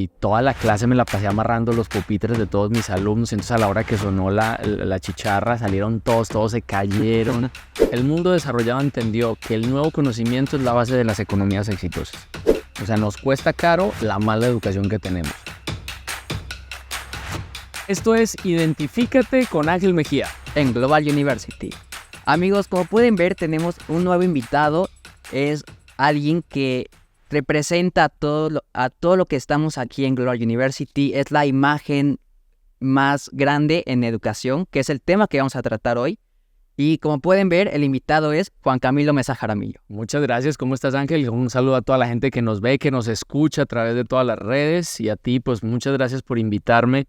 y toda la clase me la pasé amarrando los pupitres de todos mis alumnos. Entonces a la hora que sonó la chicharra salieron todos se cayeron. El mundo desarrollado entendió que el nuevo conocimiento es la base de las economías exitosas. O sea, nos cuesta caro la mala educación que tenemos. Esto es Identifícate con Ángel Mejía en Global University. Amigos, como pueden ver, tenemos un nuevo invitado. Es alguien que representa a todo lo que estamos aquí en Global University. Es la imagen más grande en educación, que es el tema que vamos a tratar hoy. Y como pueden ver, el invitado es Juan Camilo Mesa Jaramillo. Muchas gracias. ¿Cómo estás, Ángel? Un saludo a toda la gente que nos ve, que nos escucha a través de todas las redes. Y a ti, pues muchas gracias por invitarme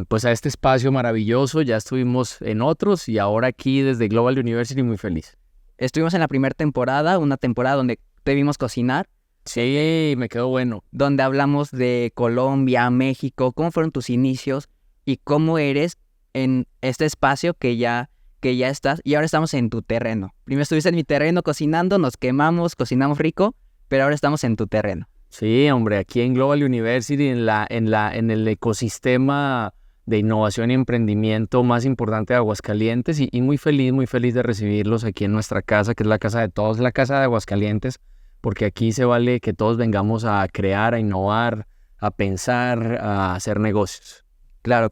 pues a este espacio maravilloso. Ya estuvimos en otros y ahora aquí desde Global University muy feliz. Estuvimos en la primera temporada, una temporada donde te vimos cocinar. Sí, me quedó bueno. Donde hablamos de Colombia, México, cómo fueron tus inicios y cómo eres en este espacio que ya estás. Y ahora estamos en tu terreno. Primero estuviste en mi terreno cocinando, nos quemamos, cocinamos rico, pero ahora estamos en tu terreno. Sí, hombre, aquí en Global University, en el ecosistema de innovación y emprendimiento más importante de Aguascalientes y muy feliz de recibirlos aquí en nuestra casa, que es la casa de todos, la casa de Aguascalientes, porque aquí se vale que todos vengamos a crear, a innovar, a pensar, a hacer negocios. Claro.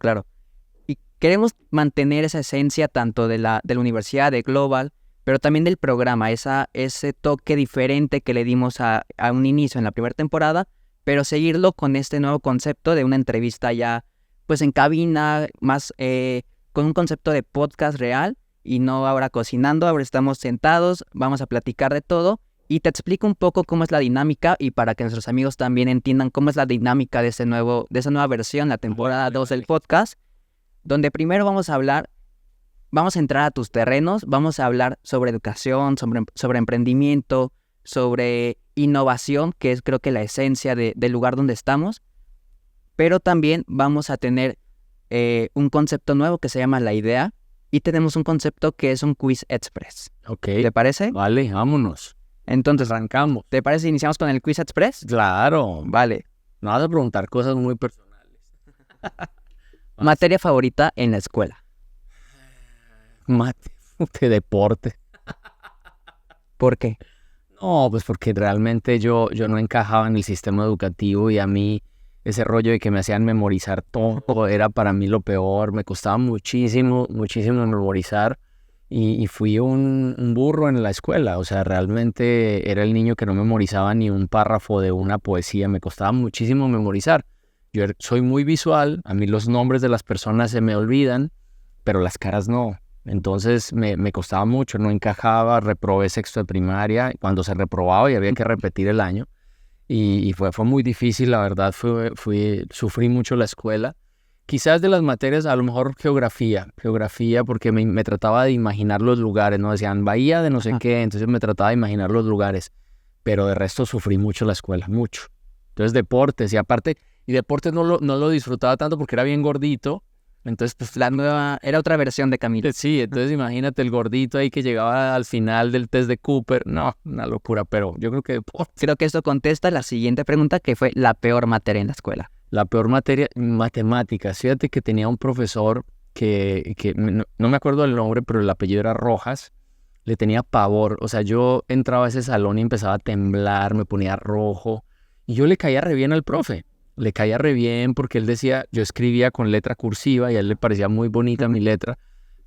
Y queremos mantener esa esencia tanto de la universidad, de Global, pero también del programa, ese toque diferente que le dimos a un inicio en la primera temporada, pero seguirlo con este nuevo concepto de una entrevista ya pues en cabina, más con un concepto de podcast real y no ahora cocinando. Ahora estamos sentados, vamos a platicar de todo y te explico un poco cómo es la dinámica y para que nuestros amigos también entiendan cómo es la dinámica de esa nueva versión, la temporada 2 del podcast, donde primero vamos a entrar a tus terrenos, vamos a hablar sobre educación, sobre emprendimiento, sobre innovación, que es creo que la esencia del lugar donde estamos. Pero también vamos a tener un concepto nuevo que se llama La Idea y tenemos un concepto que es un quiz express. Ok. ¿Te parece? Vale, vámonos. Entonces, arrancamos. ¿Te parece si iniciamos con el quiz express? Claro. Vale. No vas a preguntar cosas muy personales. Materia favorita en la escuela. Deporte. ¿Por qué? No, pues porque realmente yo no encajaba en el sistema educativo y a mí ese rollo de que me hacían memorizar todo era para mí lo peor. Me costaba muchísimo memorizar y fui un burro en la escuela. O sea, realmente era el niño que no memorizaba ni un párrafo de una poesía. Me costaba muchísimo memorizar. Yo soy muy visual, a mí los nombres de las personas se me olvidan, pero las caras no. Entonces me costaba mucho, no encajaba, reprobé sexto de primaria, cuando se reprobaba y había que repetir el año. Y fue muy difícil, la verdad, sufrí mucho la escuela. Quizás de las materias, a lo mejor geografía, porque me trataba de imaginar los lugares, ¿no? Decían bahía de no sé qué, entonces me trataba de imaginar los lugares, pero de resto sufrí mucho la escuela, mucho. Entonces deportes, y deportes no lo disfrutaba tanto porque era bien gordito. Entonces, pues la nueva era otra versión de Camilo. Sí, entonces imagínate el gordito ahí que llegaba al final del test de Cooper. No, una locura, pero yo creo que deporte. Creo que esto contesta la siguiente pregunta, que fue la peor materia en la escuela. La peor materia, matemáticas. Fíjate que tenía un profesor que no me acuerdo del nombre, pero el apellido era Rojas. Le tenía pavor. O sea, yo entraba a ese salón y empezaba a temblar, me ponía rojo. Y yo le caía re bien al profe. Le caía re bien porque él decía, yo escribía con letra cursiva y a él le parecía muy bonita mi letra,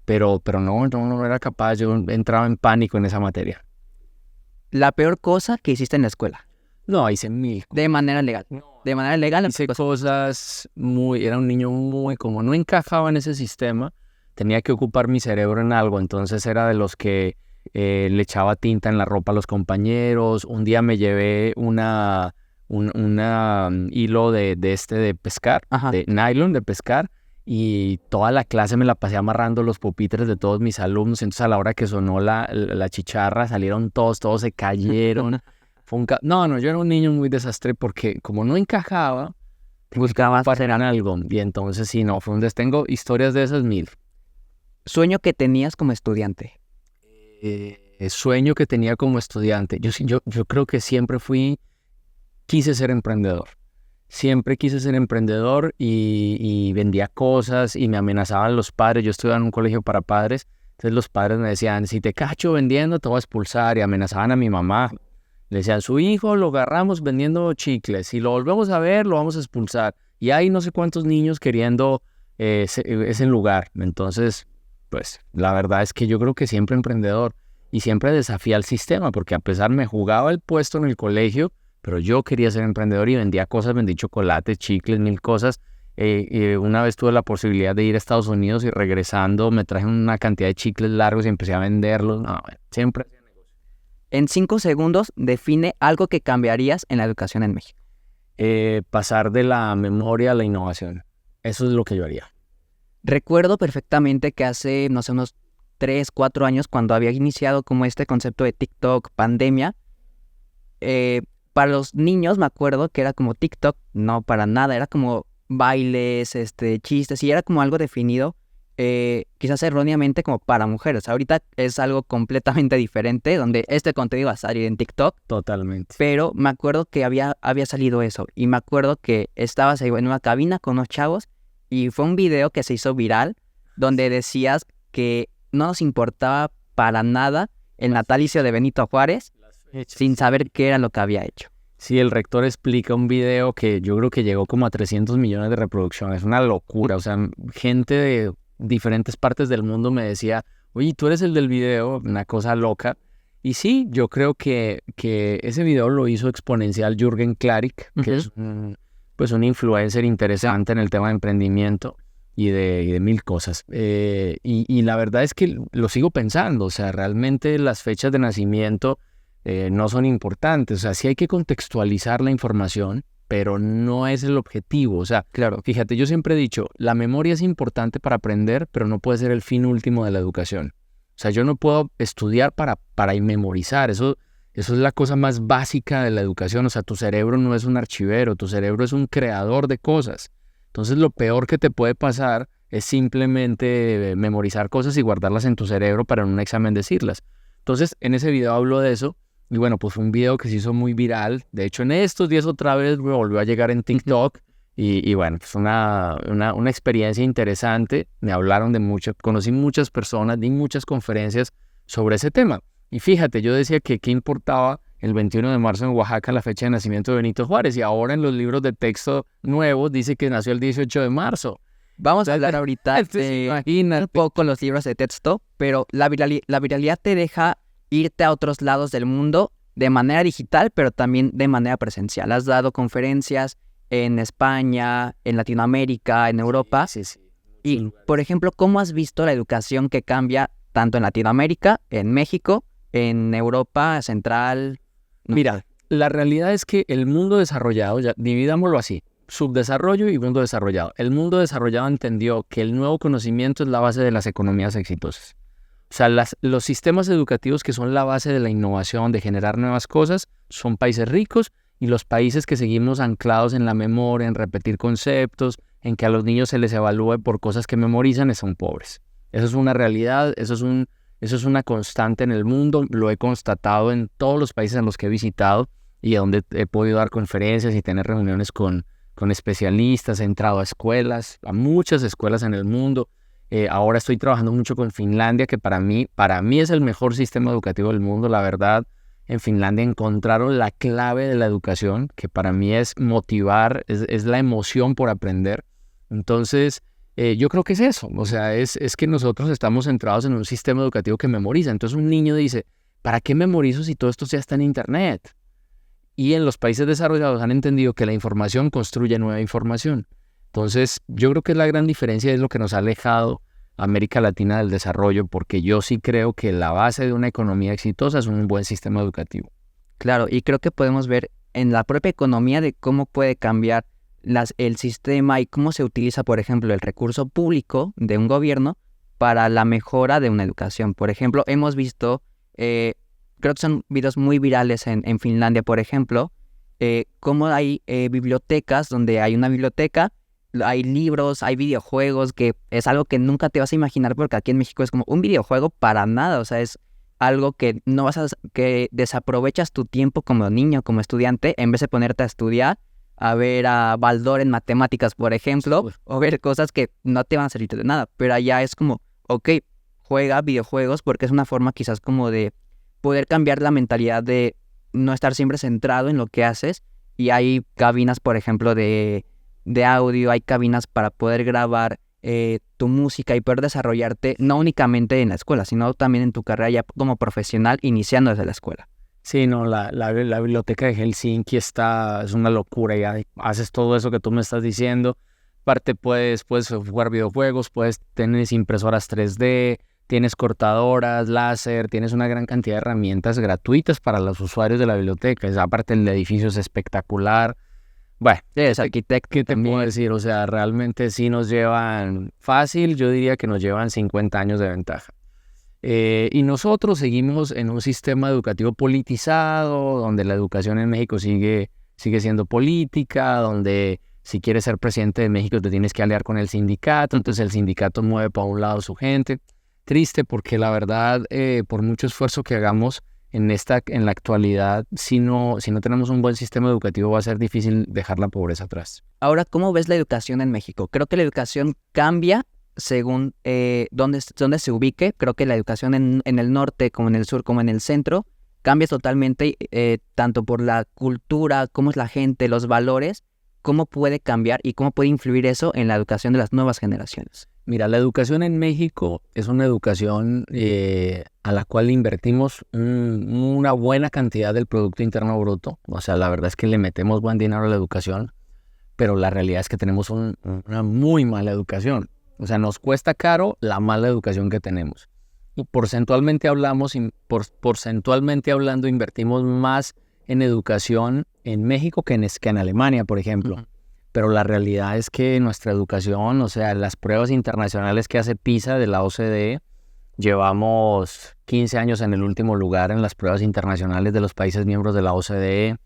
pero no era capaz, yo entraba en pánico en esa materia. ¿La peor cosa que hiciste en la escuela? No, hice mil. De manera legal. De manera legal. Hice cosas era un niño como no encajaba en ese sistema, tenía que ocupar mi cerebro en algo, entonces era de los que le echaba tinta en la ropa a los compañeros. Un día me llevé un hilo de pescar, de nylon de pescar, y toda la clase me la pasé amarrando los pupitres de todos mis alumnos. Entonces a la hora que sonó la chicharra salieron todos se cayeron. No, yo era un niño muy desastre porque como no encajaba, buscaba hacer algo. Y entonces sí, no, tengo historias de esas mil. ¿Sueño que tenías como estudiante? Sueño que tenía como estudiante. Yo creo que siempre quise ser emprendedor. siempre quise ser emprendedor y vendía cosas y me amenazaban los padres. Yo estudiaba en un colegio para padres, entonces los padres me decían, si te cacho vendiendo te voy a expulsar, y amenazaban a mi mamá. Le decían, su hijo lo agarramos vendiendo chicles, si lo volvemos a ver lo vamos a expulsar. Y hay no sé cuántos niños queriendo ese lugar. Entonces, pues la verdad es que yo creo que siempre emprendedor y siempre desafía al sistema, porque a pesar me jugaba el puesto en el colegio, pero yo quería ser emprendedor y vendía cosas, vendí chocolates, chicles, mil cosas. Una vez tuve la posibilidad de ir a Estados Unidos y regresando me traje una cantidad de chicles largos y empecé a venderlos. No, siempre. En 5 segundos, define algo que cambiarías en la educación en México. Pasar de la memoria a la innovación. Eso es lo que yo haría. Recuerdo perfectamente que hace, no sé, unos 3, 4 años, cuando había iniciado como este concepto de TikTok, pandemia, para los niños me acuerdo que era como TikTok, no para nada, era como bailes, chistes, y era como algo definido, quizás erróneamente como para mujeres. Ahorita es algo completamente diferente, donde este contenido va a salir en TikTok. Totalmente. Pero me acuerdo que había salido eso, y me acuerdo que estabas ahí en una cabina con unos chavos, y fue un video que se hizo viral, donde decías que no nos importaba para nada el natalicio de Benito Juárez, sin saber qué era lo que había hecho. Sí, el rector explica un video que yo creo que llegó como a 300 millones de reproducciones. Es una locura. O sea, gente de diferentes partes del mundo me decía, oye, tú eres el del video, una cosa loca. Y sí, yo creo que ese video lo hizo exponencial Jürgen Klarik, que es un influencer interesante en el tema de emprendimiento y de mil cosas. Y la verdad es que lo sigo pensando. O sea, realmente las fechas de nacimiento no son importantes. O sea, sí hay que contextualizar la información, pero no es el objetivo. O sea, claro, fíjate, yo siempre he dicho, la memoria es importante para aprender, pero no puede ser el fin último de la educación. O sea, yo no puedo estudiar para memorizar. Eso es la cosa más básica de la educación. O sea, tu cerebro no es un archivero, tu cerebro es un creador de cosas. Entonces, lo peor que te puede pasar es simplemente memorizar cosas y guardarlas en tu cerebro para en un examen decirlas. Entonces, en ese video hablo de eso. Y bueno, pues fue un video que se hizo muy viral. De hecho, en estos días otra vez me volvió a llegar en TikTok. Y bueno, pues una experiencia interesante. Me hablaron de mucho, conocí muchas personas, di muchas conferencias sobre ese tema. Y fíjate, yo decía que qué importaba el 21 de marzo en Oaxaca, la fecha de nacimiento de Benito Juárez. Y ahora en los libros de texto nuevos dice que nació el 18 de marzo. Vamos a hablar ahorita de un poco los libros de texto, pero la viralidad te deja irte a otros lados del mundo de manera digital, pero también de manera presencial. Has dado conferencias en España, en Latinoamérica, en Europa. Sí. Y, por ejemplo, ¿cómo has visto la educación que cambia tanto en Latinoamérica, en México, en Europa Central? Mira, la realidad es que el mundo desarrollado, ya dividámoslo así, subdesarrollo y mundo desarrollado. El mundo desarrollado entendió que el nuevo conocimiento es la base de las economías exitosas. O sea, los sistemas educativos que son la base de la innovación, de generar nuevas cosas, son países ricos, y los países que seguimos anclados en la memoria, en repetir conceptos, en que a los niños se les evalúe por cosas que memorizan, son pobres. Eso es una realidad, eso es una constante en el mundo. Lo he constatado en todos los países en los que he visitado y donde he podido dar conferencias y tener reuniones con especialistas. He entrado a escuelas, a muchas escuelas en el mundo. Ahora estoy trabajando mucho con Finlandia, que para mí es el mejor sistema educativo del mundo. La verdad, en Finlandia encontraron la clave de la educación, que para mí es motivar, es la emoción por aprender. Entonces, yo creo que es eso. O sea, es que nosotros estamos centrados en un sistema educativo que memoriza. Entonces un niño dice, ¿para qué memorizo si todo esto ya está en Internet? Y en los países desarrollados han entendido que la información construye nueva información. Entonces, yo creo que la gran diferencia es lo que nos ha alejado a América Latina del desarrollo, porque yo sí creo que la base de una economía exitosa es un buen sistema educativo. Claro, y creo que podemos ver en la propia economía de cómo puede cambiar el sistema y cómo se utiliza, por ejemplo, el recurso público de un gobierno para la mejora de una educación. Por ejemplo, hemos visto, creo que son videos muy virales en Finlandia, por ejemplo, cómo hay bibliotecas donde hay una biblioteca, hay libros, hay videojuegos, que es algo que nunca te vas a imaginar, porque aquí en México es como un videojuego para nada. O sea, es algo que no que desaprovechas tu tiempo como niño, como estudiante, en vez de ponerte a estudiar, a ver a Baldor en matemáticas, por ejemplo, o ver cosas que no te van a servir de nada. Pero allá es como, ok, juega videojuegos porque es una forma quizás como de poder cambiar la mentalidad de no estar siempre centrado en lo que haces. Y hay cabinas, por ejemplo, de audio, hay cabinas para poder grabar tu música y poder desarrollarte no únicamente en la escuela, sino también en tu carrera ya como profesional iniciando desde la escuela. Sí, no, la biblioteca de Helsinki es una locura, ya haces todo eso que tú me estás diciendo. Aparte puedes jugar videojuegos, tienes impresoras 3D, tienes cortadoras, láser, tienes una gran cantidad de herramientas gratuitas para los usuarios de la biblioteca. Aparte el edificio es espectacular. Bueno, es arquitecto. ¿Qué te puedo decir? O sea, realmente sí nos llevan fácil, yo diría que nos llevan 50 años de ventaja. Y nosotros seguimos en un sistema educativo politizado, donde la educación en México sigue siendo política, donde si quieres ser presidente de México te tienes que aliar con el sindicato, entonces el sindicato mueve para un lado su gente. Triste porque la verdad, por mucho esfuerzo que hagamos en la actualidad, si no tenemos un buen sistema educativo va a ser difícil dejar la pobreza atrás. Ahora, ¿cómo ves la educación en México? Creo que la educación cambia según dónde se ubique. Creo que la educación en el norte, como en el sur, como en el centro, cambia totalmente, tanto por la cultura, cómo es la gente, los valores, cómo puede cambiar y cómo puede influir eso en la educación de las nuevas generaciones. Mira, la educación en México es una educación a la cual invertimos una buena cantidad del Producto Interno Bruto. O sea, la verdad es que le metemos buen dinero a la educación, pero la realidad es que tenemos una muy mala educación. O sea, nos cuesta caro la mala educación que tenemos. Y porcentualmente hablando, invertimos más en educación en México que en Alemania, por ejemplo. Uh-huh. Pero la realidad es que nuestra educación, o sea, las pruebas internacionales que hace PISA de la OCDE, llevamos 15 años en el último lugar en las pruebas internacionales de los países miembros de la OCDE.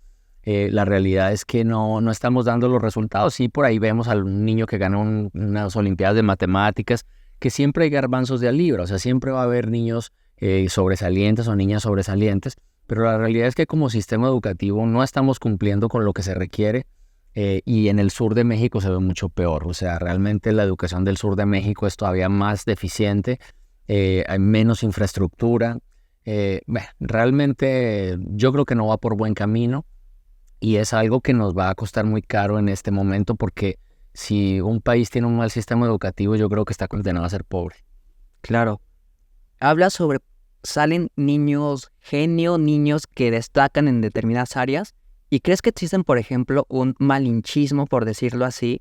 La realidad es que no estamos dando los resultados. Sí, por ahí vemos a un niño que gana unas olimpiadas de matemáticas, que siempre hay garbanzos de al libro, o sea, siempre va a haber niños sobresalientes o niñas sobresalientes, pero la realidad es que como sistema educativo no estamos cumpliendo con lo que se requiere. Y en el sur de México se ve mucho peor. O sea, realmente la educación del sur de México es todavía más deficiente, hay menos infraestructura. Realmente yo creo que no va por buen camino y es algo que nos va a costar muy caro en este momento porque si un país tiene un mal sistema educativo, yo creo que está condenado a ser pobre. Claro. Habla sobre, salen niños genio, niños que destacan en determinadas áreas. ¿Y crees que existen, por ejemplo, un malinchismo, por decirlo así,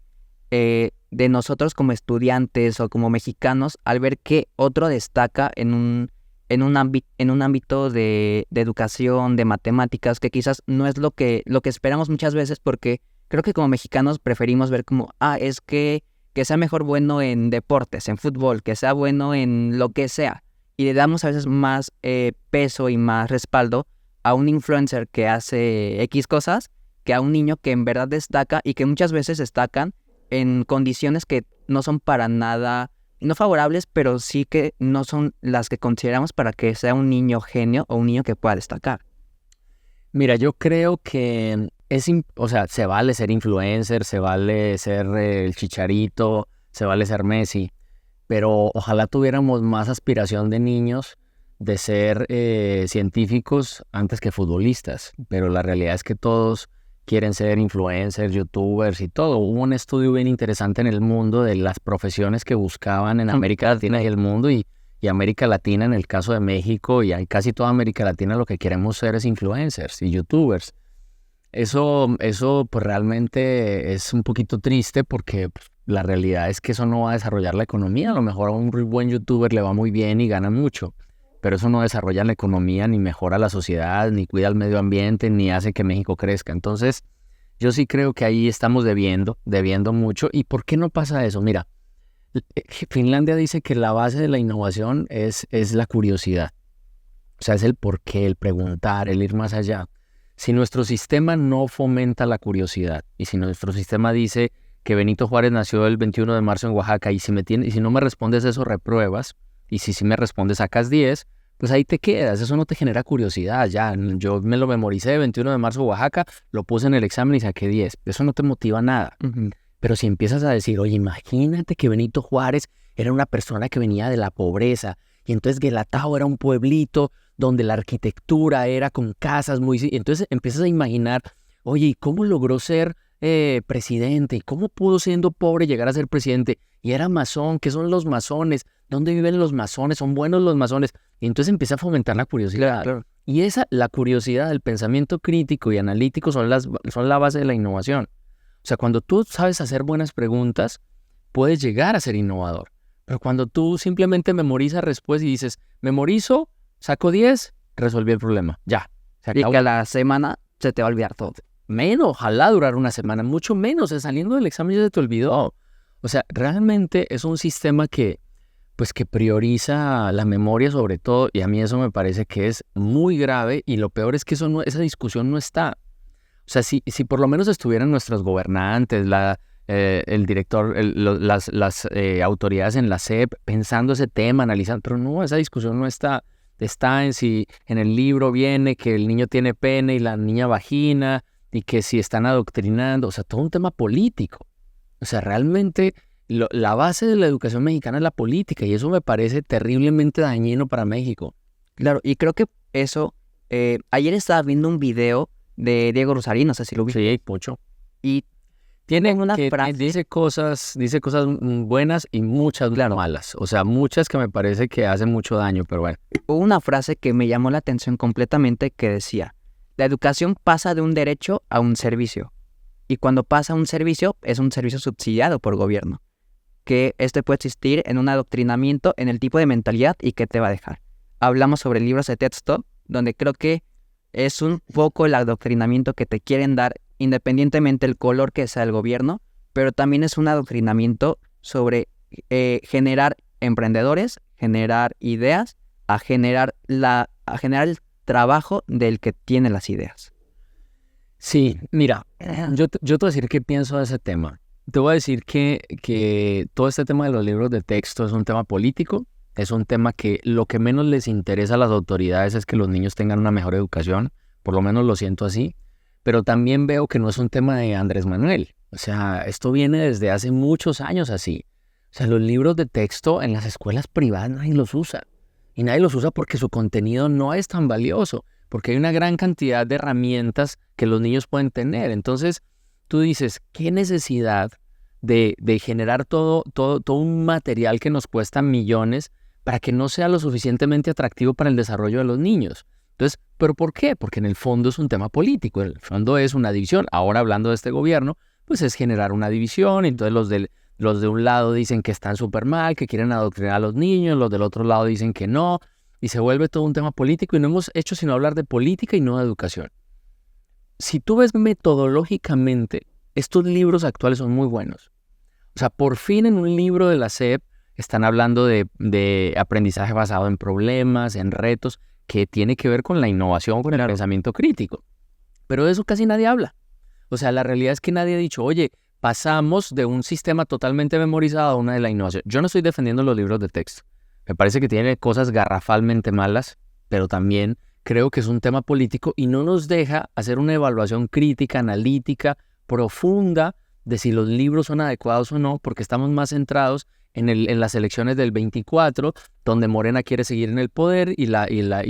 de nosotros como estudiantes o como mexicanos al ver que otro destaca en un ámbito de educación, de matemáticas, que quizás no es lo que esperamos muchas veces, porque creo que como mexicanos preferimos ver como, es que sea mejor bueno en deportes, en fútbol, que sea bueno en lo que sea, y le damos a veces más peso y más respaldo a un influencer que hace X cosas que a un niño que en verdad destaca y que muchas veces destacan en condiciones que no son para nada, no favorables, pero sí que no son las que consideramos para que sea un niño genio o un niño que pueda destacar. Mira, yo creo que se vale ser influencer, se vale ser el Chicharito, se vale ser Messi, pero ojalá tuviéramos más aspiración de niños de ser científicos antes que futbolistas, pero la realidad es que todos quieren ser influencers, youtubers y todo. Hubo un estudio bien interesante en el mundo de las profesiones que buscaban en América Latina y el mundo y América Latina, en el caso de México y hay casi toda América Latina, lo que queremos ser es influencers y youtubers. Eso pues realmente es un poquito triste porque la realidad es que eso no va a desarrollar la economía. A lo mejor a un buen youtuber le va muy bien y gana mucho, pero eso no desarrolla la economía, ni mejora la sociedad, ni cuida el medio ambiente, ni hace que México crezca. Entonces, yo sí creo que ahí estamos debiendo mucho. ¿Y por qué no pasa eso? Mira, Finlandia dice que la base de la innovación es la curiosidad. O sea, es el porqué, el preguntar, el ir más allá. Si nuestro sistema no fomenta la curiosidad, y si nuestro sistema dice que Benito Juárez nació el 21 de marzo en Oaxaca, y si no me respondes eso, repruebas, y si me respondes, sacas 10, pues ahí te quedas, eso no te genera curiosidad, ya, yo me lo memoricé, 21 de marzo, Oaxaca, lo puse en el examen y saqué 10, eso no te motiva nada. Pero si empiezas a decir, oye, imagínate que Benito Juárez era una persona que venía de la pobreza, y entonces Guelatao era un pueblito donde la arquitectura era con casas muy... Y entonces empiezas a imaginar, oye, ¿y cómo logró ser presidente? ¿Y cómo pudo siendo pobre llegar a ser presidente? Y era masón, ¿qué son los masones? ¿Dónde viven los masones? ¿Son buenos los masones? Y entonces empieza a fomentar la curiosidad. Claro. Y la curiosidad, el pensamiento crítico y analítico son la base de la innovación. O sea, cuando tú sabes hacer buenas preguntas, puedes llegar a ser innovador. Pero cuando tú simplemente memorizas respuestas y dices, memorizo, saco 10, resolví el problema. Ya. Se Y acabó. que a la semana se te va a olvidar todo. Menos, ojalá durar una semana, mucho menos. Saliendo del examen ya se te olvidó. O sea, realmente es un sistema que prioriza la memoria sobre todo, y a mí eso me parece que es muy grave, y lo peor es que esa discusión no está. O sea, si por lo menos estuvieran nuestros gobernantes, el director, las autoridades en la SEP pensando ese tema, analizando, pero no, esa discusión no está. Está en si en el libro viene que el niño tiene pene y la niña vagina, y que si están adoctrinando, o sea, todo un tema político. O sea, realmente la base de la educación mexicana es la política, y eso me parece terriblemente dañino para México. Claro, y creo que eso... ayer estaba viendo un video de Diego Rosarín, no sé si lo viste. Sí, mucho. Y Tiene una que frase. dice cosas buenas y muchas malas. O sea, muchas que me parece que hacen mucho daño, pero bueno. Hubo una frase que me llamó la atención completamente que decía, la educación pasa de un derecho a un servicio. Y cuando pasa a un servicio, es un servicio subsidiado por gobierno. Que este puede existir en un adoctrinamiento en el tipo de mentalidad y qué te va a dejar. Hablamos sobre libros de texto, donde creo que es un poco el adoctrinamiento que te quieren dar, independientemente del color que sea el gobierno, pero también es un adoctrinamiento sobre generar emprendedores, generar ideas, a generar el trabajo del que tiene las ideas. Sí, mira, yo te voy a decir qué pienso de ese tema. Te voy a decir que todo este tema de los libros de texto es un tema político, es un tema que lo que menos les interesa a las autoridades es que los niños tengan una mejor educación, por lo menos lo siento así, pero también veo que no es un tema de Andrés Manuel. O sea, esto viene desde hace muchos años así. O sea, los libros de texto en las escuelas privadas nadie los usa. Y nadie los usa porque su contenido no es tan valioso, porque hay una gran cantidad de herramientas que los niños pueden tener. Entonces, tú dices, ¿qué necesidad de generar todo un material que nos cuesta millones para que no sea lo suficientemente atractivo para el desarrollo de los niños? Entonces, ¿pero por qué? Porque en el fondo es un tema político, en el fondo es una división. Ahora, hablando de este gobierno, pues es generar una división. Entonces los de un lado dicen que están súper mal, que quieren adoctrinar a los niños, los del otro lado dicen que no, y se vuelve todo un tema político, y no hemos hecho sino hablar de política y no de educación. Si tú ves metodológicamente, estos libros actuales son muy buenos. O sea, por fin en un libro de la SEP están hablando de aprendizaje basado en problemas, en retos, que tiene que ver con la innovación, con el pensamiento crítico. Pero de eso casi nadie habla. O sea, la realidad es que nadie ha dicho, oye, pasamos de un sistema totalmente memorizado a una de la innovación. Yo no estoy defendiendo los libros de texto. Me parece que tiene cosas garrafalmente malas, pero también creo que es un tema político y no nos deja hacer una evaluación crítica, analítica, profunda de si los libros son adecuados o no, porque estamos más centrados en las elecciones del 24, donde Morena quiere seguir en el poder y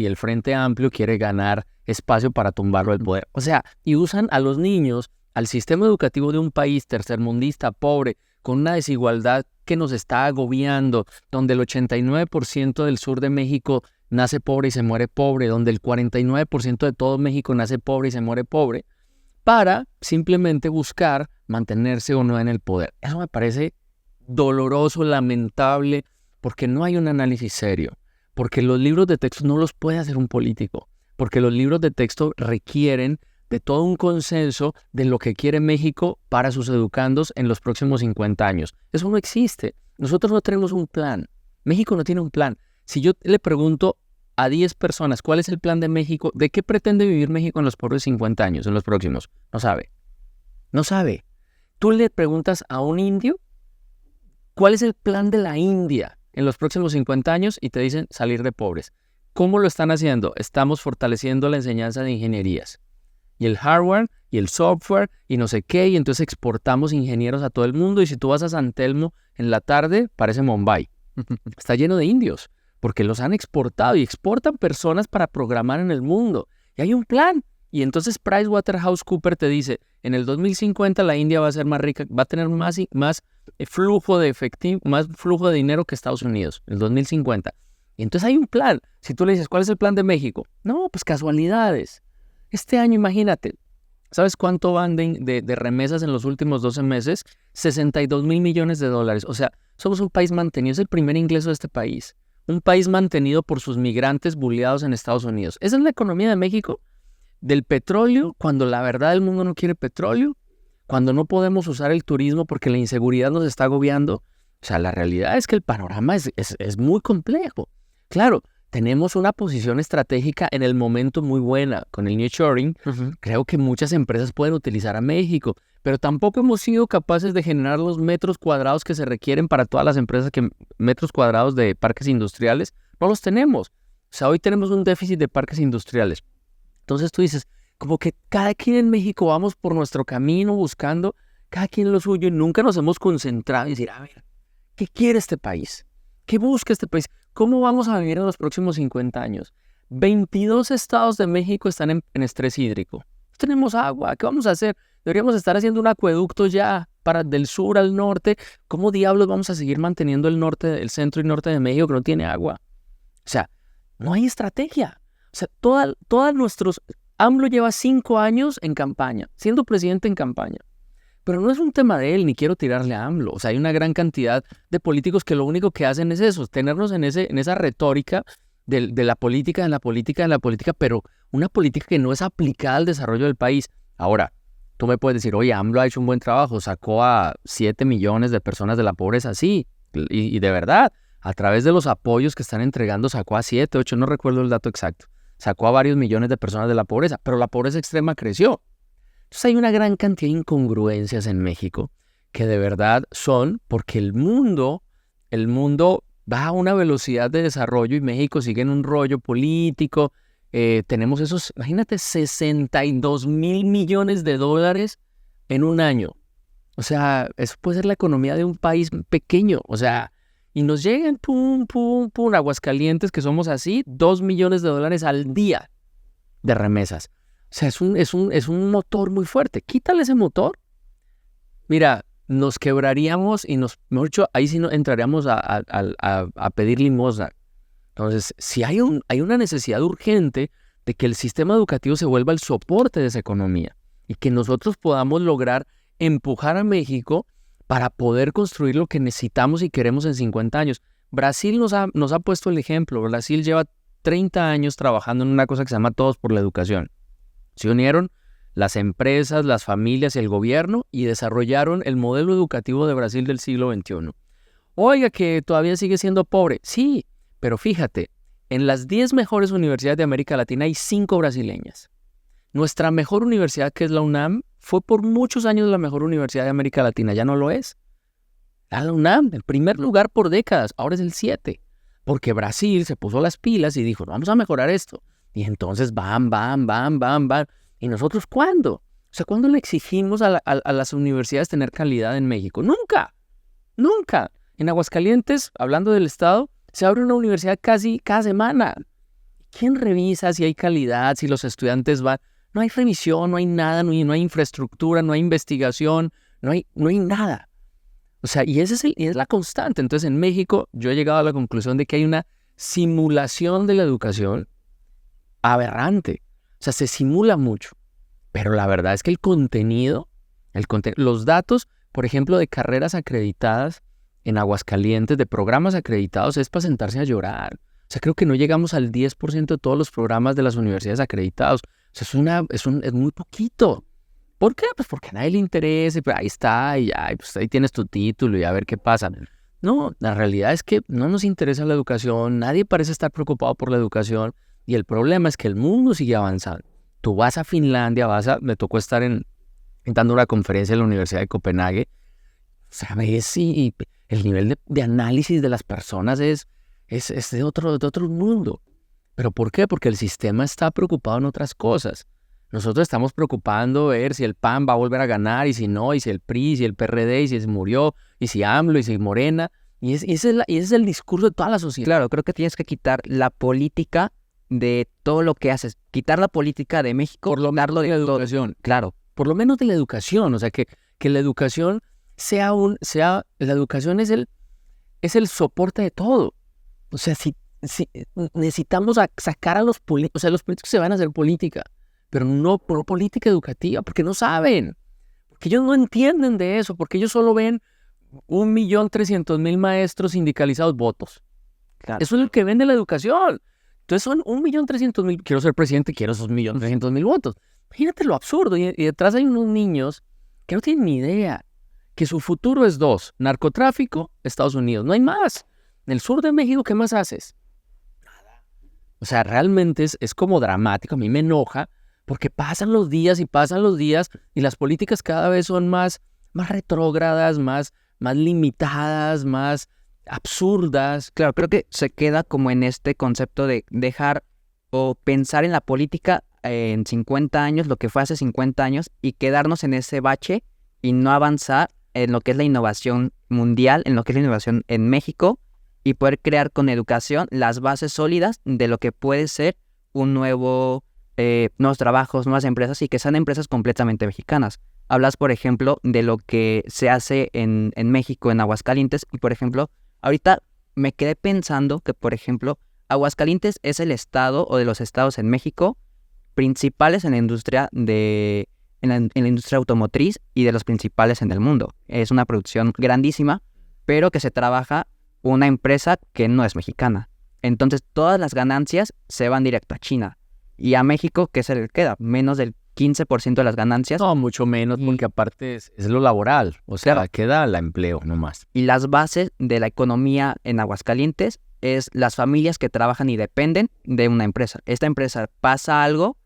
el Frente Amplio quiere ganar espacio para tumbarlo del poder. O sea, y usan a los niños, al sistema educativo de un país tercermundista, pobre, con una desigualdad que nos está agobiando, donde el 89% del sur de México nace pobre y se muere pobre, donde el 49% de todo México nace pobre y se muere pobre, para simplemente buscar mantenerse o no en el poder. Eso me parece doloroso, lamentable, porque no hay un análisis serio, porque los libros de texto no los puede hacer un político, porque los libros de texto requieren de todo un consenso de lo que quiere México para sus educandos en los próximos 50 años. Eso no existe. Nosotros no tenemos un plan. México no tiene un plan. Si yo le pregunto a 10 personas cuál es el plan de México, ¿de qué pretende vivir México en los próximos 50 años, en los próximos? No sabe. No sabe. Tú le preguntas a un indio ¿cuál es el plan de la India en los próximos 50 años? Y te dicen salir de pobres. ¿Cómo lo están haciendo? Estamos fortaleciendo la enseñanza de ingenierías. Y el hardware, y el software, y no sé qué, y entonces exportamos ingenieros a todo el mundo, y si tú vas a San Telmo en la tarde, parece Mumbai. Está lleno de indios, porque los han exportado, y exportan personas para programar en el mundo. Y hay un plan. Y entonces PricewaterhouseCoopers te dice, en el 2050 la India va a ser más rica, va a tener más flujo de efectivo, más flujo de dinero que Estados Unidos, en el 2050. Y entonces hay un plan. Si tú le dices, ¿cuál es el plan de México? No, pues casualidades. Este año, imagínate, ¿sabes cuánto van de remesas en los últimos 12 meses? 62,000 millones de dólares. O sea, somos un país mantenido, es el primer ingreso de este país. Un país mantenido por sus migrantes bulleados en Estados Unidos. Esa es la economía de México. Del petróleo, cuando la verdad el mundo no quiere petróleo, cuando no podemos usar el turismo porque la inseguridad nos está agobiando. O sea, la realidad es que el panorama es muy complejo. Claro, tenemos una posición estratégica en el momento muy buena. Con el nearshoring, creo que muchas empresas pueden utilizar a México, pero tampoco hemos sido capaces de generar los metros cuadrados que se requieren para todas las empresas, metros cuadrados de parques industriales, no los tenemos. O sea, hoy tenemos un déficit de parques industriales. Entonces tú dices, como que cada quien en México vamos por nuestro camino buscando, cada quien lo suyo, y nunca nos hemos concentrado y decir, a ver, ¿qué quiere este país? ¿Qué busca este país? ¿Cómo vamos a vivir en los próximos 50 años? 22 estados de México están en estrés hídrico. No tenemos agua, ¿qué vamos a hacer? Deberíamos estar haciendo un acueducto ya para del sur al norte. ¿Cómo diablos vamos a seguir manteniendo el centro y norte de México que no tiene agua? O sea, no hay estrategia. O sea, AMLO lleva 5 años en campaña, siendo presidente en campaña. Pero no es un tema de él, ni quiero tirarle a AMLO. O sea, hay una gran cantidad de políticos que lo único que hacen es eso, tenernos en esa retórica de la política, pero una política que no es aplicada al desarrollo del país. Ahora, tú me puedes decir, oye, AMLO ha hecho un buen trabajo, sacó a 7 millones de personas de la pobreza, sí, y de verdad, a través de los apoyos que están entregando, sacó a 7, 8, no recuerdo el dato exacto. Sacó a varios millones de personas de la pobreza, pero la pobreza extrema creció. Entonces hay una gran cantidad de incongruencias en México que de verdad son porque el mundo va a una velocidad de desarrollo y México sigue en un rollo político. Tenemos imagínate, 62,000 millones de dólares en un año. O sea, eso puede ser la economía de un país pequeño. O sea, y nos llegan, pum, pum, pum, Aguascalientes, que somos así, 2 millones de dólares al día de remesas. O sea, es un motor muy fuerte. Quítale ese motor. Mira, nos quebraríamos y mejor dicho, ahí sí entraríamos a pedir limosna. Entonces, si hay una necesidad urgente de que el sistema educativo se vuelva el soporte de esa economía y que nosotros podamos lograr empujar a México para poder construir lo que necesitamos y queremos en 50 años. Brasil nos ha puesto el ejemplo. Brasil lleva 30 años trabajando en una cosa que se llama Todos por la Educación. Se unieron las empresas, las familias y el gobierno y desarrollaron el modelo educativo de Brasil del siglo XXI. Oiga, que todavía sigue siendo pobre. Sí, pero fíjate, en las 10 mejores universidades de América Latina hay 5 brasileñas. Nuestra mejor universidad, que es la UNAM, fue por muchos años la mejor universidad de América Latina. Ya no lo es. La UNAM, el primer lugar por décadas, ahora es el 7. Porque Brasil se puso las pilas y dijo, vamos a mejorar esto. Y entonces van. ¿Y nosotros cuándo? O sea, ¿cuándo le exigimos a las universidades tener calidad en México? ¡Nunca! En Aguascalientes, hablando del estado, se abre una universidad casi cada semana. ¿Quién revisa si hay calidad, si los estudiantes van? No hay revisión, no hay nada, no hay infraestructura, no hay investigación, no hay nada. O sea, y es la constante. Entonces, en México, yo he llegado a la conclusión de que hay una simulación de la educación aberrante. O sea, se simula mucho. Pero la verdad es que el contenido, los datos, por ejemplo, de carreras acreditadas en Aguascalientes, de programas acreditados, es para sentarse a llorar. O sea, creo que no llegamos al 10% de todos los programas de las universidades acreditados. O sea, es muy poquito. ¿Por qué? Pues porque a nadie le interesa, pues ahí está, y ya, pues ahí tienes tu título y a ver qué pasa. No, la realidad es que no nos interesa la educación, nadie parece estar preocupado por la educación, y el problema es que el mundo sigue avanzando. Tú vas a Finlandia, me tocó estar dando una conferencia en la Universidad de Copenhague, ¿sabes? Y el nivel de análisis de las personas es de otro mundo. ¿Pero por qué? Porque el sistema está preocupado en otras cosas. Nosotros estamos preocupando ver si el PAN va a volver a ganar, y si no, y si el PRI, y si el PRD, y si se murió, y si AMLO, y si Morena. Ese es el discurso de toda la sociedad. Claro, creo que tienes que quitar la política de todo lo que haces. Quitar la política de México, Por lo menos de la educación. Claro. Por lo menos de la educación. O sea, que la educación la educación es el soporte de todo. O sea, si necesitamos sacar a los políticos, o sea, los políticos se van a hacer política, pero no política educativa, porque no saben, porque ellos no entienden de eso, porque ellos solo ven 1.300.000 maestros sindicalizados votos. Claro. Eso es lo que vende la educación. Entonces son 1.300.000, quiero ser presidente, quiero esos 1.300.000 votos. Imagínate lo absurdo, y detrás hay unos niños que no tienen ni idea, que su futuro es dos: narcotráfico, Estados Unidos, no hay más. En el sur de México, ¿qué más haces? O sea, realmente es como dramático. A mí me enoja porque pasan los días y las políticas cada vez son más retrógradas, más limitadas, más absurdas. Claro, creo que se queda como en este concepto de dejar o pensar en la política en 50 años, lo que fue hace 50 años, y quedarnos en ese bache y no avanzar en lo que es la innovación mundial, en lo que es la innovación en México, y poder crear con educación las bases sólidas de lo que puede ser un nuevos trabajos, nuevas empresas, y que sean empresas completamente mexicanas. Hablas, por ejemplo, de lo que se hace en México, en Aguascalientes, y por ejemplo, ahorita me quedé pensando que, por ejemplo, Aguascalientes es el estado o de los estados en México principales en la industria en la industria automotriz, y de los principales en el mundo. Es una producción grandísima, pero que se trabaja una empresa que no es mexicana. Entonces todas las ganancias se van directo a China. Y a México, ¿qué se le queda? Menos del 15% de las ganancias. No, mucho menos, porque aparte es lo laboral. O sea, Claro. queda el empleo nomás. Y las bases de la economía en Aguascalientes es las familias que trabajan y dependen de una empresa. Esta empresa pasa algo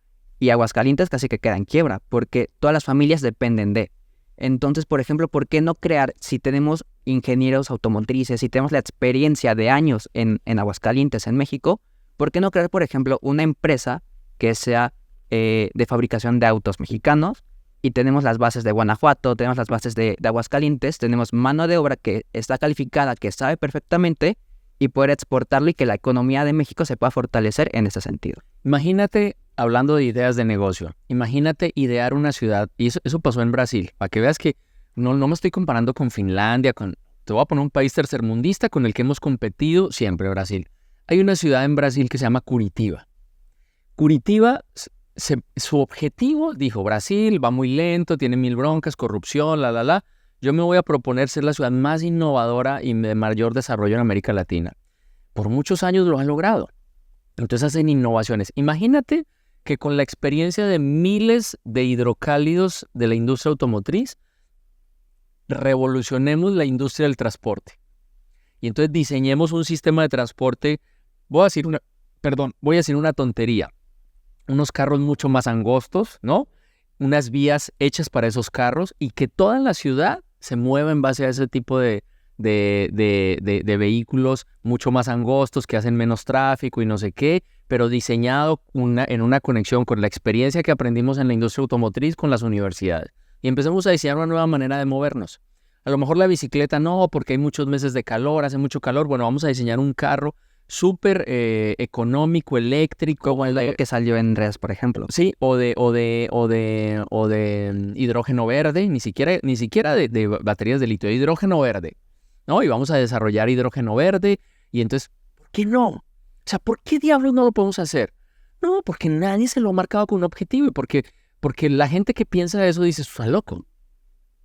y Aguascalientes casi que queda en quiebra, porque todas las familias dependen de. Entonces, por ejemplo, ¿por qué no crear, si tenemos ingenieros automotrices, si tenemos la experiencia de años en Aguascalientes, en México, ¿por qué no crear, por ejemplo, una empresa que sea de fabricación de autos mexicanos? Y tenemos las bases de Guanajuato, tenemos las bases de Aguascalientes, tenemos mano de obra que está calificada, que sabe perfectamente, y poder exportarlo, y que la economía de México se pueda fortalecer en ese sentido. Imagínate, hablando de ideas de negocio, imagínate idear una ciudad, y eso pasó en Brasil, para que veas que no me estoy comparando con Finlandia, te voy a poner un país tercermundista con el que hemos competido siempre, Brasil. Hay una ciudad en Brasil que se llama Curitiba. Curitiba, su objetivo, dijo: Brasil va muy lento, tiene 1000 broncas, corrupción, yo me voy a proponer ser la ciudad más innovadora y de mayor desarrollo en América Latina. Por muchos años lo han logrado. Entonces hacen innovaciones. Imagínate que con la experiencia de miles de hidrocálidos de la industria automotriz, revolucionemos la industria del transporte. Y entonces diseñemos un sistema de transporte, voy a decir una tontería, unos carros mucho más angostos, ¿no? Unas vías hechas para esos carros, y que toda la ciudad se mueva en base a ese tipo de vehículos mucho más angostos, que hacen menos tráfico y no sé qué, pero diseñado en una conexión con la experiencia que aprendimos en la industria automotriz con las universidades. Y empecemos a diseñar una nueva manera de movernos. A lo mejor la bicicleta no, porque hay muchos meses de calor, hace mucho calor. Bueno, vamos a diseñar un carro súper económico, eléctrico. Como el que salió en redes, por ejemplo. Sí, o de hidrógeno verde, ni siquiera de baterías de litio, de hidrógeno verde, ¿no? Y vamos a desarrollar hidrógeno verde, y entonces, ¿por qué no? O sea, ¿por qué diablos no lo podemos hacer? No, porque nadie se lo ha marcado con un objetivo, y porque la gente que piensa eso dice: está loco.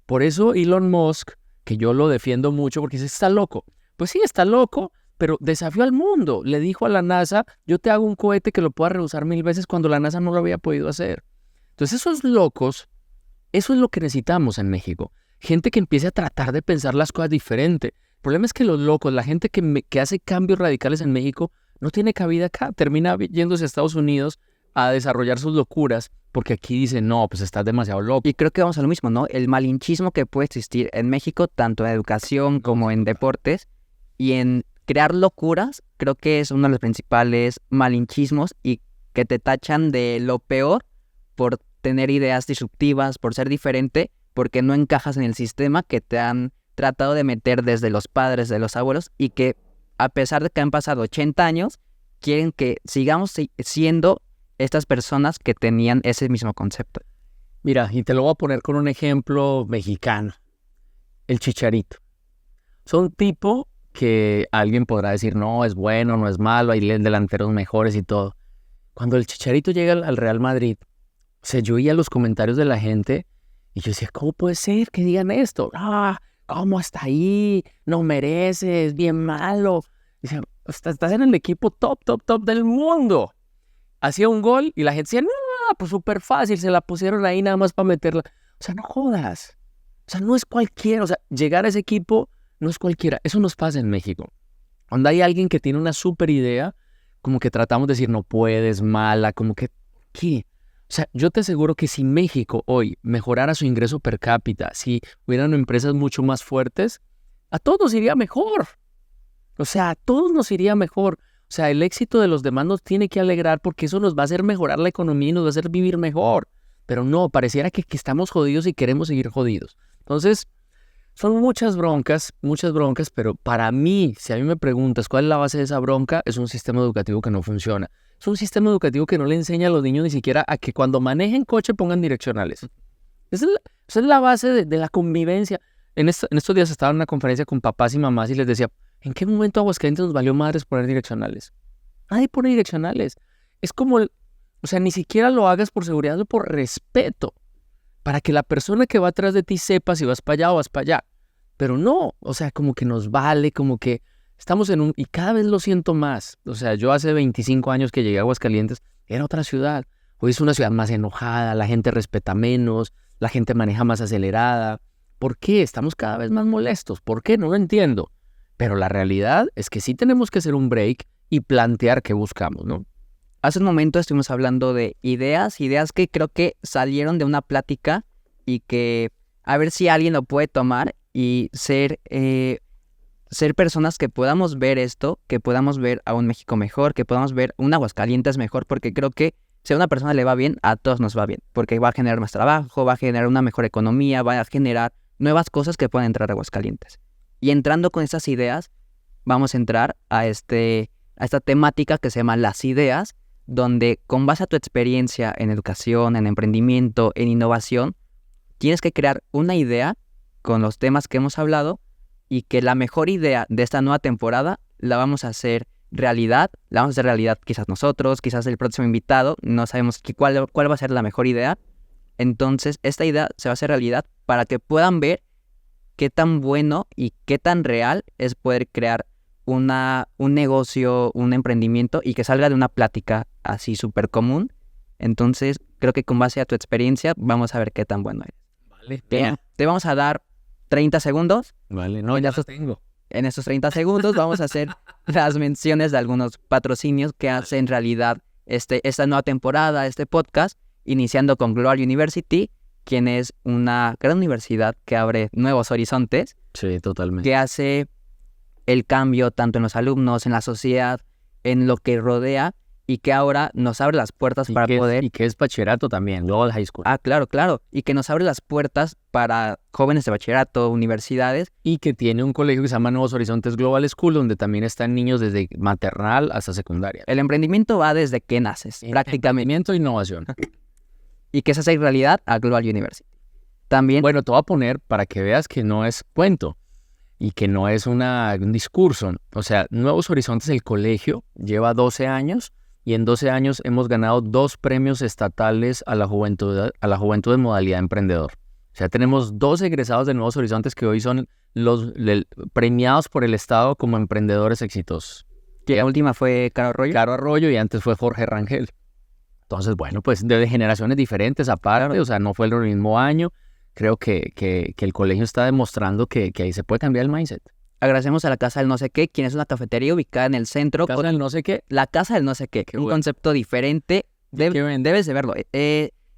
Por eso Elon Musk, que yo lo defiendo mucho, porque dice: está loco. Pues sí, está loco, pero desafió al mundo. Le dijo a la NASA: yo te hago un cohete que lo pueda reusar 1000 veces, cuando la NASA no lo había podido hacer. Entonces esos locos, eso es lo que necesitamos en México. Gente que empiece a tratar de pensar las cosas diferente. El problema es que los locos, la gente que hace cambios radicales en México, no tiene cabida acá. Termina yéndose a Estados Unidos a desarrollar sus locuras, porque aquí dicen: no, pues estás demasiado loco. Y creo que vamos a lo mismo, ¿no? El malinchismo que puede existir en México, tanto en educación como en deportes, y en crear locuras creo que es uno de los principales malinchismos y que te tachan de lo peor por tener ideas disruptivas, por ser diferente, porque no encajas en el sistema que te han tratado de meter desde los padres, de los abuelos, y que a pesar de que han pasado 80 años, quieren que sigamos siendo estas personas que tenían ese mismo concepto. Mira, y te lo voy a poner con un ejemplo mexicano. El Chicharito. Son un tipo que alguien podrá decir, no, es bueno, no es malo, hay delanteros mejores y todo. Cuando el Chicharito llega al Real Madrid, o sea, yo oía los comentarios de la gente y yo decía, ¿cómo puede ser que digan esto? Ah, ¿cómo hasta ahí? No mereces, es bien malo. Dice, estás en el equipo top del mundo. Hacía un gol y la gente decía, no, pues súper fácil, se la pusieron ahí nada más para meterla. O sea, no jodas. O sea, no es cualquiera. O sea, llegar a ese equipo no es cualquiera. Eso nos pasa en México. Cuando hay alguien que tiene una súper idea, como que tratamos de decir, no puedes, mala, como que, ¿qué? O sea, yo te aseguro que si México hoy mejorara su ingreso per cápita, si hubieran empresas mucho más fuertes, a todos nos iría mejor. O sea, a todos nos iría mejor. O sea, el éxito de los demás nos tiene que alegrar porque eso nos va a hacer mejorar la economía y nos va a hacer vivir mejor. Pero no, pareciera que estamos jodidos y queremos seguir jodidos. Entonces, son muchas broncas, pero para mí, si a mí me preguntas cuál es la base de esa bronca, es un sistema educativo que no funciona. Es un sistema educativo que no le enseña a los niños ni siquiera a que cuando manejen coche pongan direccionales. Esa es la base de la convivencia. En estos días estaba en una conferencia con papás y mamás y les decía, ¿en qué momento Aguascalientes nos valió madres poner direccionales? Nadie pone direccionales. Es como, o sea, ni siquiera lo hagas por seguridad o por respeto, para que la persona que va atrás de ti sepa si vas para allá o vas para allá. Pero no, o sea, como que nos vale, como que estamos y cada vez lo siento más. O sea, yo hace 25 años que llegué a Aguascalientes, era otra ciudad. Hoy es una ciudad más enojada, la gente respeta menos, la gente maneja más acelerada. ¿Por qué? Estamos cada vez más molestos. ¿Por qué? No lo entiendo. Pero la realidad es que sí tenemos que hacer un break y plantear qué buscamos, ¿no? Hace un momento estuvimos hablando de ideas que creo que salieron de una plática y que a ver si alguien lo puede tomar y ser personas que podamos ver esto, que podamos ver a un México mejor, que podamos ver un Aguascalientes mejor, porque creo que si a una persona le va bien, a todos nos va bien, porque va a generar más trabajo, va a generar una mejor economía, va a generar nuevas cosas que pueden entrar a Aguascalientes. Y entrando con estas ideas, vamos a entrar a esta temática que se llama las ideas, donde con base a tu experiencia en educación, en emprendimiento, en innovación, tienes que crear una idea con los temas que hemos hablado y que la mejor idea de esta nueva temporada la vamos a hacer realidad. La vamos a hacer realidad quizás nosotros, quizás el próximo invitado, no sabemos cuál va a ser la mejor idea. Entonces, esta idea se va a hacer realidad para que puedan ver qué tan bueno y qué tan real es poder crear un negocio, un emprendimiento y que salga de una plática así súper común. Entonces, creo que con base a tu experiencia vamos a ver qué tan bueno eres. Vale. Te vamos a dar 30 segundos. Vale, no, ya los tengo. En estos 30 segundos vamos a hacer las menciones de algunos patrocinios que hacen realidad esta nueva temporada, este podcast, iniciando con Global University, quien es una gran universidad que abre nuevos horizontes. Sí, totalmente. Que hace el cambio tanto en los alumnos, en la sociedad, en lo que rodea y que ahora nos abre las puertas para poder... Y que es bachillerato también, Global High School. Ah, claro. Y que nos abre las puertas para jóvenes de bachillerato, universidades. Y que tiene un colegio que se llama Nuevos Horizontes Global School, donde también están niños desde maternal hasta secundaria. El emprendimiento va desde que naces, prácticamente. Emprendimiento e innovación. Y que se hace realidad a Global University. También... Bueno, te voy a poner para que veas que no es cuento y que no es un discurso. O sea, Nuevos Horizontes, el colegio, lleva 12 años y en 12 años hemos ganado 2 premios estatales a la juventud en modalidad emprendedor. O sea, tenemos 2 egresados de Nuevos Horizontes que hoy son premiados por el Estado como emprendedores exitosos. Que la última fue Caro Arroyo. Caro Arroyo y antes fue Jorge Rangel. Entonces, bueno, pues de generaciones diferentes aparte, o sea, no fue el mismo año. Creo que el colegio está demostrando que ahí se puede cambiar el mindset. Agradecemos a la Casa del No Sé Qué, quien es una cafetería ubicada en el centro. ¿Casa del No Sé Qué? La Casa del No Sé Qué, un concepto diferente. Debes de verlo.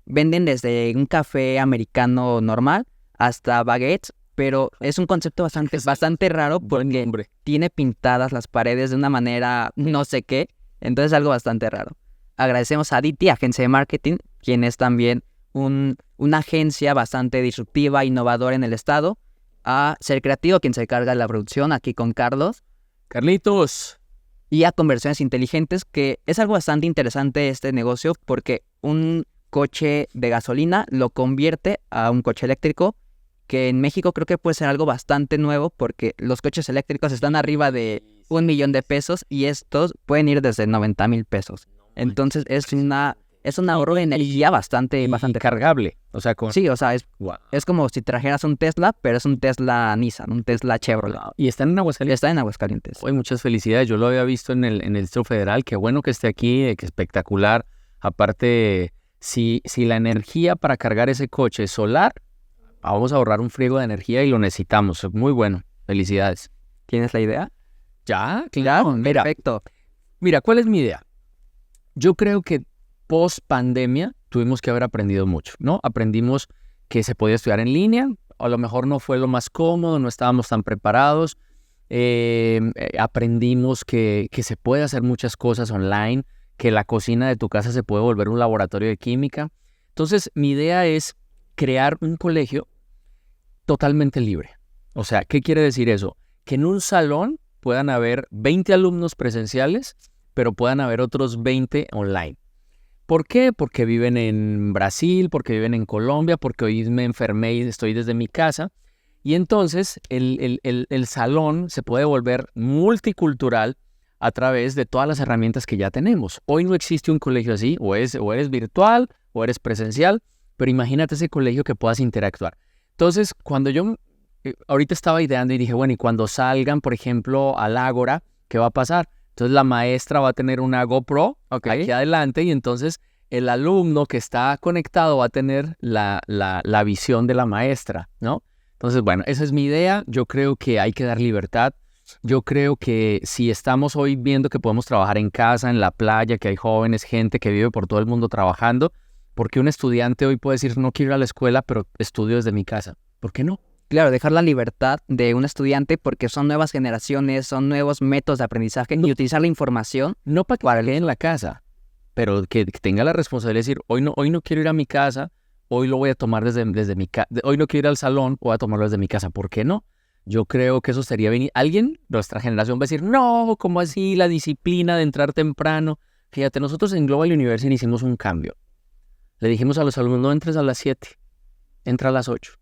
Venden desde un café americano normal hasta baguettes pero es un concepto bastante raro porque tiene pintadas las paredes de una manera no sé qué, entonces es algo bastante raro. Agradecemos a Aditi, agencia de marketing, quien es también una agencia bastante disruptiva, innovadora en el estado, a Ser Creativo, quien se carga de la producción, aquí con Carlos. Carlitos. Y a Conversiones Inteligentes, que es algo bastante interesante este negocio porque un coche de gasolina lo convierte a un coche eléctrico, que en México creo que puede ser algo bastante nuevo porque los coches eléctricos están arriba de $1,000,000 y estos pueden ir desde 90,000 pesos. Entonces es un ahorro de energía bastante cargable. O sea, sí, o sea, es como si trajeras un Tesla, pero es un Tesla Nissan, un Tesla Chevrolet. Y están en Aguascalientes. Está en Aguascalientes. Hoy muchas felicidades. Yo lo había visto en el Distrito Federal. Qué bueno que esté aquí, qué espectacular. Aparte, si la energía para cargar ese coche es solar, vamos a ahorrar un friego de energía y lo necesitamos. Muy bueno. Felicidades. ¿Tienes la idea? Ya, claro. Perfecto. Mira, ¿cuál es mi idea? Yo creo que post pandemia tuvimos que haber aprendido mucho, ¿no? Aprendimos que se podía estudiar en línea, a lo mejor no fue lo más cómodo, no estábamos tan preparados. Aprendimos que se puede hacer muchas cosas online, que la cocina de tu casa se puede volver un laboratorio de química. Entonces, mi idea es crear un colegio totalmente libre. O sea, ¿qué quiere decir eso? Que en un salón puedan haber 20 alumnos presenciales, pero puedan haber otros 20 online. ¿Por qué? Porque viven en Brasil, porque viven en Colombia, porque hoy me enfermé y estoy desde mi casa. Y entonces el salón se puede volver multicultural a través de todas las herramientas que ya tenemos. Hoy no existe un colegio así, o eres virtual o eres presencial, pero imagínate ese colegio que puedas interactuar. Entonces, cuando yo ahorita estaba ideando y dije, bueno, y cuando salgan, por ejemplo, al Ágora, ¿qué va a pasar? Entonces la maestra va a tener una GoPro aquí adelante y entonces el alumno que está conectado va a tener la visión de la maestra, ¿no? Entonces, bueno, esa es mi idea. Yo creo que hay que dar libertad. Yo creo que si estamos hoy viendo que podemos trabajar en casa, en la playa, que hay jóvenes, gente que vive por todo el mundo trabajando, ¿por qué un estudiante hoy puede decir no quiero ir a la escuela, pero estudio desde mi casa? ¿Por qué no? Claro, dejar la libertad de un estudiante porque son nuevas generaciones, son nuevos métodos de aprendizaje y utilizar la información. No para que quede en la casa, pero que tenga la responsabilidad de decir, hoy no quiero ir a mi casa, hoy lo voy a tomar desde mi casa, hoy no quiero ir al salón, voy a tomarlo desde mi casa. ¿Por qué no? Yo creo que eso sería bien. Alguien, nuestra generación va a decir, no, ¿cómo así? La disciplina de entrar temprano. Fíjate, nosotros en Global University hicimos un cambio. Le dijimos a los alumnos, no entres a las 7, entra a las 8.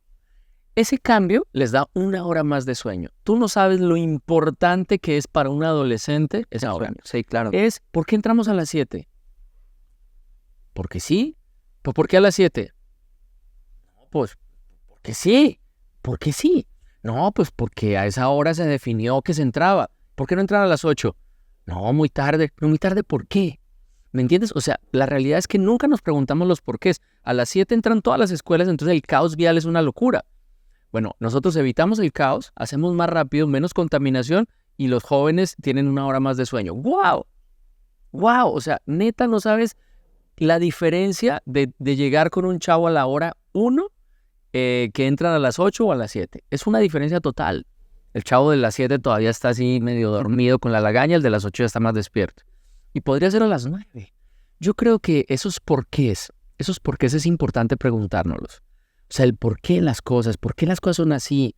Ese cambio les da 1 hora más de sueño. Tú no sabes lo importante que es para un adolescente ese sueño. Sí, claro. ¿Por qué entramos a las 7? ¿Porque sí? ¿Pues por qué a las 7? No, pues, porque sí. ¿Por qué sí? No, pues porque a esa hora se definió que se entraba. ¿Por qué no entrar a las 8? No, muy tarde. ¿Pero muy tarde por qué? ¿Me entiendes? O sea, la realidad es que nunca nos preguntamos los porqués. A las 7 entran todas las escuelas, entonces el caos vial es una locura. Bueno, nosotros evitamos el caos, hacemos más rápido, menos contaminación y los jóvenes tienen 1 hora más de sueño. ¡Wow! ¡Wow! O sea, neta, no sabes la diferencia de llegar con un chavo a la hora 1 que entran a las 8 o a las 7. Es una diferencia total. El chavo de las 7 todavía está así medio dormido con la lagaña, el de las 8 ya está más despierto. Y podría ser a las 9. Yo creo que esos porqués es importante preguntárnoslos. O sea, el por qué las cosas son así.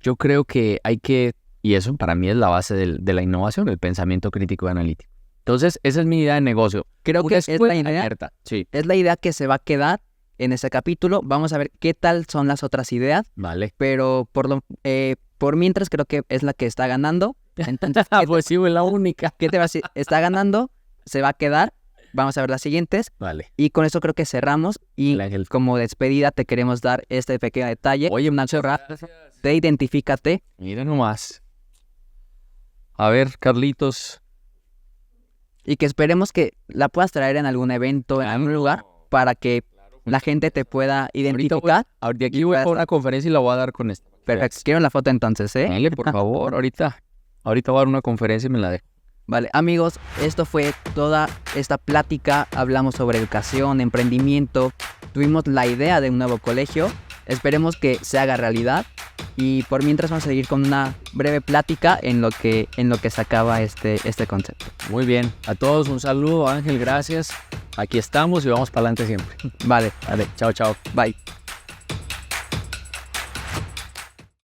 Yo creo que hay que, y eso para mí es la base de la innovación, el pensamiento crítico y analítico. Entonces, esa es mi idea de negocio. Creo que es la idea, sí. Es la idea que se va a quedar en ese capítulo. Vamos a ver qué tal son las otras ideas. Vale. Pero por mientras creo que es la que está ganando. Entonces, pues sí, es la única. ¿Qué te va a decir? Está ganando, se va a quedar. Vamos a ver las siguientes. Vale. Y con eso creo que cerramos. Y como despedida te queremos dar este pequeño detalle. Oye, muchas gracias. De Identifícate. Mira nomás. A ver, Carlitos. Y que esperemos que la puedas traer en algún evento, en algún lugar, para que la gente te pueda identificar. Ahorita aquí voy a una conferencia y la voy a dar con esto. Perfecto. Quiero la foto entonces, ¿eh? Dale, por favor, ahorita voy a dar una conferencia y me la dejo. Vale, amigos, esto fue toda esta plática. Hablamos sobre educación, emprendimiento. Tuvimos la idea de un nuevo colegio. Esperemos que se haga realidad. Y por mientras vamos a seguir con una breve plática en lo que se acaba este concepto. Muy bien. A todos un saludo, Ángel, gracias. Aquí estamos y vamos para adelante siempre. Vale, Vale, chao, chao. bye.